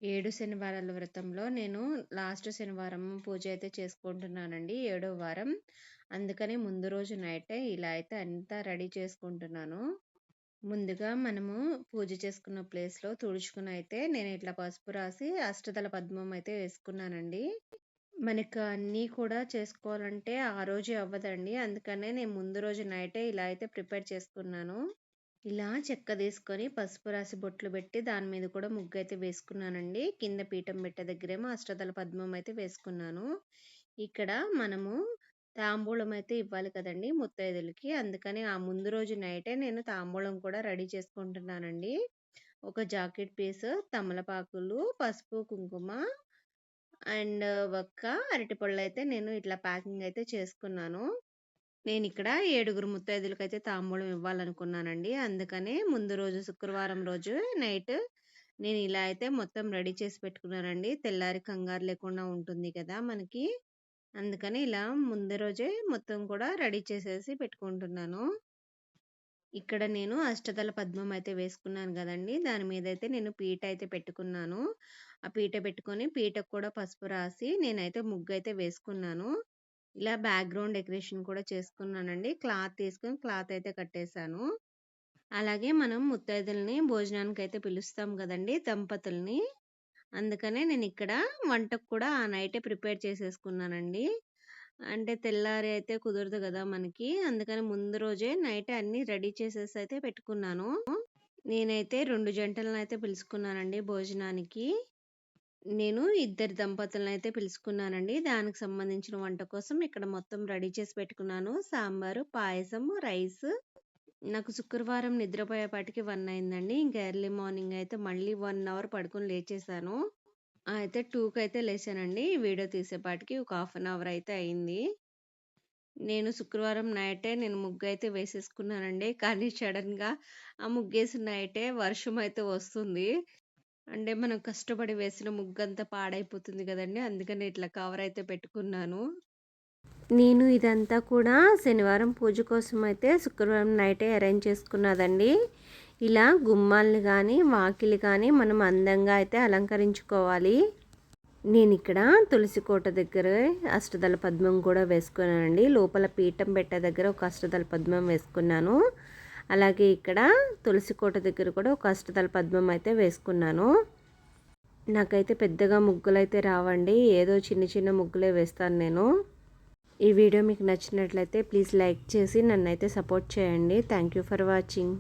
7 శనివారాల వ్రతంలో నేను లాస్ట్ శనివారం పూజ అయితే చేసుకుంటున్నానండి. ఏడో వారం. అందుకని ముందు రోజు నైటే ఇలా అయితే అంతా రెడీ చేసుకుంటున్నాను. ముందుగా మనము పూజ చేసుకున్న ప్లేస్‌లో తుడుచుకొని అయితే నేను ఇట్లా పసుపు రాసి అష్టదళ పద్మం అయితే వేసుకున్నానండి. మనకు అన్నీ కూడా చేసుకోవాలంటే ఆ రోజే అవ్వదండి. అందుకనే నేను ముందు రోజు నైటే ఇలా అయితే ప్రిపేర్ చేసుకున్నాను. ఇలా చెక్క తీసుకొని పసుపు రాసి బొట్లు పెట్టి దాని మీద కూడా ముగ్గైతే వేసుకున్నానండి. కింద పీఠం పెట్టే దగ్గరేమో అష్టదళ పద్మం అయితే వేసుకున్నాను. ఇక్కడ మనము తాంబూలం అయితే ఇవ్వాలి కదండీ ముత్తైదులకి. అందుకని ఆ ముందు రోజు నైటే నేను తాంబూలం కూడా రెడీ చేసుకుంటున్నానండి. ఒక జాకెట్ పీస్, తమలపాకులు, పసుపు, కుంకుమ అండ్ ఒక్క అరటిపళ్ళైతే నేను ఇట్లా ప్యాకింగ్ అయితే చేసుకున్నాను. నేనిక్కడ 7 ముత్తైదులకైతే తాంబూలం ఇవ్వాలనుకున్నానండి. అందుకనే ముందు రోజు శుక్రవారం రోజు నైట్ నేను ఇలా అయితే మొత్తం రెడీ చేసి పెట్టుకున్నానండి. తెల్లారి కంగారు లేకుండా ఉంటుంది కదా మనకి. అందుకని ఇలా ముందు రోజే మొత్తం కూడా రెడీ చేసేసి పెట్టుకుంటున్నాను. ఇక్కడ నేను అష్టదళ పద్మం అయితే వేసుకున్నాను గదండీ! దాని మీదయితే నేను పీట అయితే పెట్టుకున్నాను. ఆ పీట పెట్టుకొని పీటకు కూడా పసుపు రాసి నేనైతే ముగ్గయితే వేసుకున్నాను. ఇలా బ్యాక్‌గ్రౌండ్ డెకరేషన్ కూడా చేసుకున్నానండి. క్లాత్ తీసుకొని క్లాత్ అయితే కట్టేసాను. అలాగే మనం ముత్తైదులని భోజనానికైతే పిలుస్తాం గదండీ! దంపతుల్ని. అందుకనే నేనిక్కడ వంటకు కూడా ఆ నైటే ప్రిపేర్ చేసేసుకున్నానండి. అంటే తెల్లారి అయితే కుదరదు గదా మనకి. అందుకని ముందు రోజే నైటే అన్నీ రెడీ చేసేసి అయితే పెట్టుకున్నాను. నేనైతే 2 జంటలనైతే పిలుచుకున్నానండి భోజనానికి. నేను ఇద్దరు దంపతులనైతే పిలుచుకున్నానండి. దానికి సంబంధించిన వంట కోసం ఇక్కడ మొత్తం రెడీ చేసి పెట్టుకున్నాను. సాంబారు, పాయసము, రైసు. నాకు శుక్రవారం నిద్రపోయేపాటికి 1 అయిందండి. ఇంకా ఎర్లీ మార్నింగ్ అయితే మళ్ళీ 1 అవర్ పడుకొని లేచేసాను. అయితే 2కైతే లేచానండి. వీడియో తీసేపాటికి ఒక హాఫ్ అన్ అవర్ అయితే అయింది. నేను శుక్రవారం నైటే నేను ముగ్గయితే వేసేసుకున్నానండి. కానీ సడెన్‌గా ఆ ముగ్గేసిన నైటే వర్షం అయితే వస్తుంది. అంటే మనం కష్టపడి వేసిన ముగ్గంతా పాడైపోతుంది గదండీ! అందుకని ఇట్లా కవర్ అయితే పెట్టుకున్నాను. నేను ఇదంతా కూడా శనివారం పూజ కోసం అయితే శుక్రవారం నైటే అరేంజ్ చేసుకున్నదండి. ఇలా గుమ్మాలని గానీ, వాకిలి కానీ మనం అందంగా అయితే అలంకరించుకోవాలి. నేనిక్కడ తులసి కోట దగ్గర అష్టదళ పద్మం కూడా వేసుకున్నానండి. లోపల పీఠం పెట్టే దగ్గర ఒక అష్టదళ పద్మం వేసుకున్నాను. అలాగే ఇక్కడ తులసి కోట దగ్గర కూడా ఒక అష్టదళ పద్మం అయితే వేసుకున్నాను. నాకైతే పెద్దగా ముగ్గులైతే రావండి. ఏదో చిన్న చిన్న ముగ్గులే వేస్తాను నేను. ఈ వీడియో మీకు నచ్చినట్లయితే ప్లీజ్ లైక్ చేసి నన్నైతే సపోర్ట్ చేయండి. Thank you for watching.